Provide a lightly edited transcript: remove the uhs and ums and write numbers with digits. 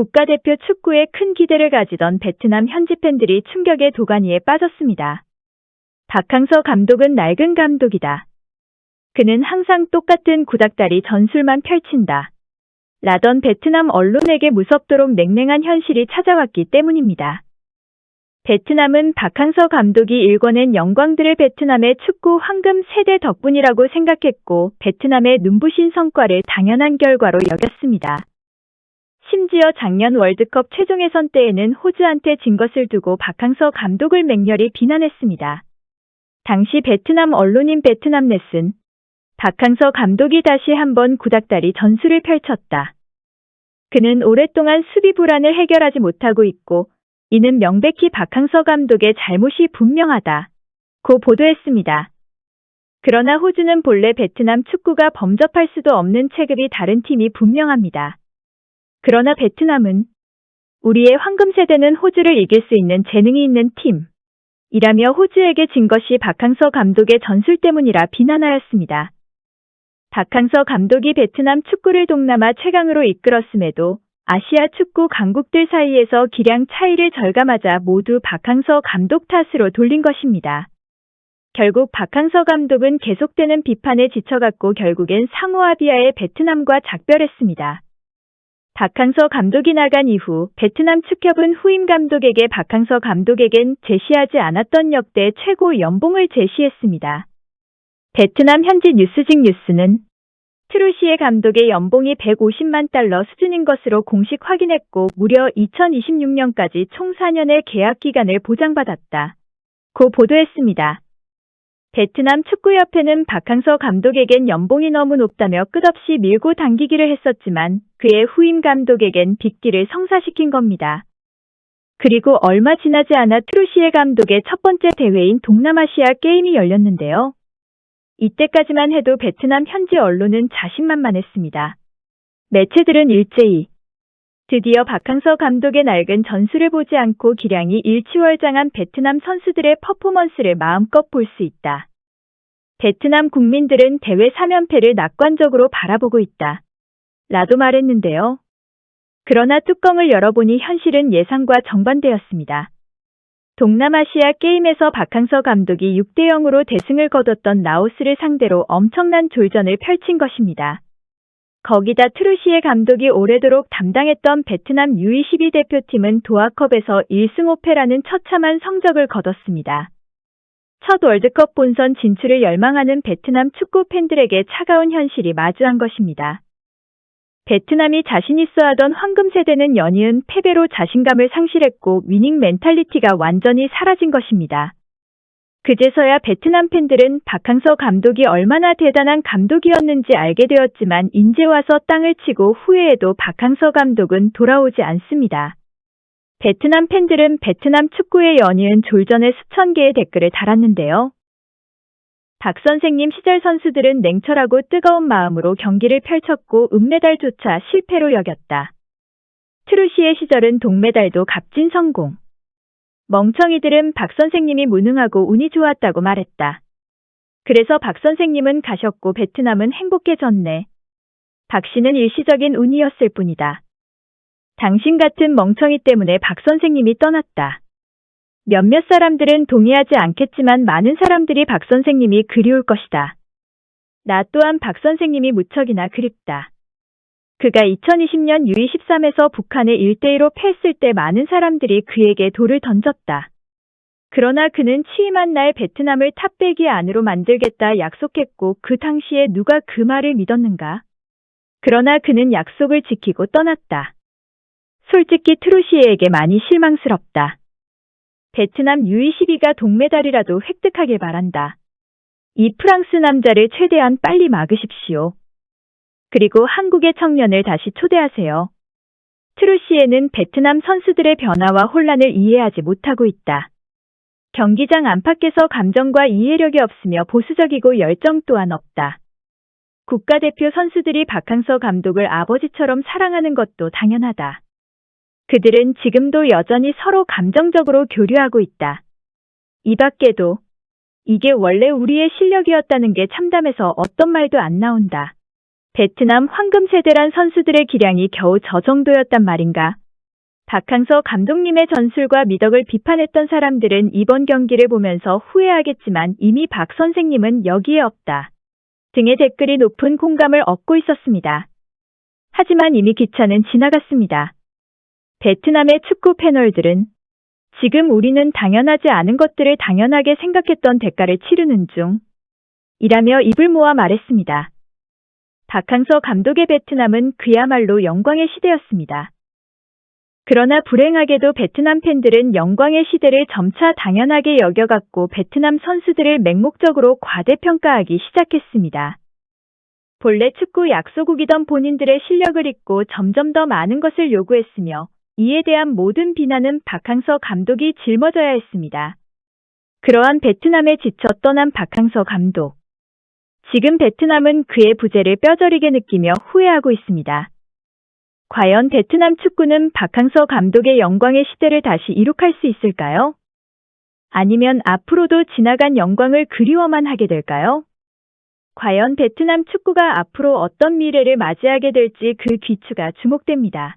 국가대표 축구에 큰 기대를 가지던 베트남 현지 팬들이 충격의 도가니에 빠졌습니다. 박항서 감독은 낡은 감독이다. 그는 항상 똑같은 구닥다리 전술만 펼친다. 라던 베트남 언론에게 무섭도록 냉랭한 현실이 찾아왔기 때문입니다. 베트남은 박항서 감독이 일궈낸 영광들을 베트남의 축구 황금 세대 덕분이라고 생각했고 베트남의 눈부신 성과를 당연한 결과로 여겼습니다. 심지어 작년 월드컵 최종 예선 때에는 호주한테 진 것을 두고 박항서 감독을 맹렬히 비난했습니다. 당시 베트남 언론인 베트남넷은 박항서 감독이 다시 한번 구닥다리 전술을 펼쳤다. 그는 오랫동안 수비 불안을 해결하지 못하고 있고 이는 명백히 박항서 감독의 잘못이 분명하다. 고 보도했습니다. 그러나 호주는 본래 베트남 축구가 범접할 수도 없는 체급이 다른 팀이 분명합니다. 그러나 베트남은 우리의 황금 세대는 호주를 이길 수 있는 재능이 있는 팀이라며 호주에게 진 것이 박항서 감독의 전술 때문이라 비난하였습니다. 박항서 감독이 베트남 축구를 동남아 최강으로 이끌었음에도 아시아 축구 강국들 사이에서 기량 차이를 절감하자 모두 박항서 감독 탓으로 돌린 것입니다. 결국 박항서 감독은 계속되는 비판에 지쳐갔고 결국엔 상호합의하에 베트남과 작별했습니다. 박항서 감독이 나간 이후 베트남 축협은 후임 감독에게 박항서 감독에겐 제시하지 않았던 역대 최고 연봉을 제시했습니다. 베트남 현지 뉴스직 뉴스는 트루시에 감독의 연봉이 150만 달러 수준인 것으로 공식 확인했고 무려 2026년까지 총 4년의 계약 기간을 보장받았다. 고 보도했습니다. 베트남 축구협회는 박항서 감독에겐 연봉이 너무 높다며 끝없이 밀고 당기기를 했었지만 그의 후임 감독에겐 빅딜을 성사시킨 겁니다. 그리고 얼마 지나지 않아 트루시에 감독의 첫 번째 대회인 동남아시아 게임이 열렸는데요. 이때까지만 해도 베트남 현지 언론은 자신만만했습니다. 매체들은 일제히 드디어 박항서 감독의 낡은 전술을 보지 않고 기량이 일취월장한 베트남 선수들의 퍼포먼스를 마음껏 볼 수 있다. 베트남 국민들은 대회 3연패를 낙관적으로 바라보고 있다. 라도 말했는데요. 그러나 뚜껑을 열어보니 현실은 예상과 정반대였습니다. 동남아시아 게임에서 박항서 감독이 6대0으로 대승을 거뒀던 라오스를 상대로 엄청난 졸전을 펼친 것입니다. 거기다 트루시에 감독이 오래도록 담당했던 베트남 U22 대표팀은 도하컵에서 1승 5패라는 처참한 성적을 거뒀습니다. 첫 월드컵 본선 진출을 열망하는 베트남 축구 팬들에게 차가운 현실이 마주한 것입니다. 베트남이 자신 있어 하던 황금 세대는 연이은 패배로 자신감을 상실했고 위닝 멘탈리티가 완전히 사라진 것입니다. 그제서야 베트남 팬들은 박항서 감독이 얼마나 대단한 감독이었는지 알게 되었지만 이제 와서 땅을 치고 후회해도 박항서 감독은 돌아오지 않습니다. 베트남 팬들은 베트남 축구의 연이은 졸전에 수천 개의 댓글을 달았는데요. 박 선생님 시절 선수들은 냉철하고 뜨거운 마음으로 경기를 펼쳤고 은메달조차 실패로 여겼다. 트루시의 시절은 동메달도 값진 성공. 멍청이들은 박 선생님이 무능하고 운이 좋았다고 말했다. 그래서 박 선생님은 가셨고 베트남은 행복해졌네. 박 씨는 일시적인 운이었을 뿐이다. 당신 같은 멍청이 때문에 박 선생님이 떠났다. 몇몇 사람들은 동의하지 않겠지만 많은 사람들이 박 선생님이 그리울 것이다. 나 또한 박 선생님이 무척이나 그립다. 그가 2020년 U23에서 북한을 1대2로 패했을 때 많은 사람들이 그에게 돌을 던졌다. 그러나 그는 취임한 날 베트남을 탑100위 안으로 만들겠다 약속했고 그 당시에 누가 그 말을 믿었는가? 그러나 그는 약속을 지키고 떠났다. 솔직히 트루시에에게 많이 실망스럽다. 베트남 U22가 동메달이라도 획득하길 바란다. 이 프랑스 남자를 최대한 빨리 막으십시오. 그리고 한국의 청년을 다시 초대하세요. 트루시에는 베트남 선수들의 변화와 혼란을 이해하지 못하고 있다. 경기장 안팎에서 감정과 이해력이 없으며 보수적이고 열정 또한 없다. 국가대표 선수들이 박항서 감독을 아버지처럼 사랑하는 것도 당연하다. 그들은 지금도 여전히 서로 감정적으로 교류하고 있다. 이 밖에도 이게 원래 우리의 실력이었다는 게 참담해서 어떤 말도 안 나온다. 베트남 황금 세대란 선수들의 기량이 겨우 저 정도였단 말인가? 박항서 감독님의 전술과 미덕을 비판했던 사람들은 이번 경기를 보면서 후회하겠지만 이미 박 선생님은 여기에 없다 등의 댓글이 높은 공감을 얻고 있었습니다. 하지만 이미 기차는 지나갔습니다. 베트남의 축구 패널들은 지금 우리는 당연하지 않은 것들을 당연하게 생각했던 대가를 치르는 중 이라며 입을 모아 말했습니다. 박항서 감독의 베트남은 그야말로 영광의 시대였습니다. 그러나 불행하게도 베트남 팬들은 영광의 시대를 점차 당연하게 여겨갔고 베트남 선수들을 맹목적으로 과대평가하기 시작했습니다. 본래 축구 약소국이던 본인들의 실력을 잊고 점점 더 많은 것을 요구했으며 이에 대한 모든 비난은 박항서 감독이 짊어져야 했습니다. 그러한 베트남에 지쳐 떠난 박항서 감독. 지금 베트남은 그의 부재를 뼈저리게 느끼며 후회하고 있습니다. 과연 베트남 축구는 박항서 감독의 영광의 시대를 다시 이룩할 수 있을까요? 아니면 앞으로도 지나간 영광을 그리워만 하게 될까요? 과연 베트남 축구가 앞으로 어떤 미래를 맞이하게 될지 그 귀추가 주목됩니다.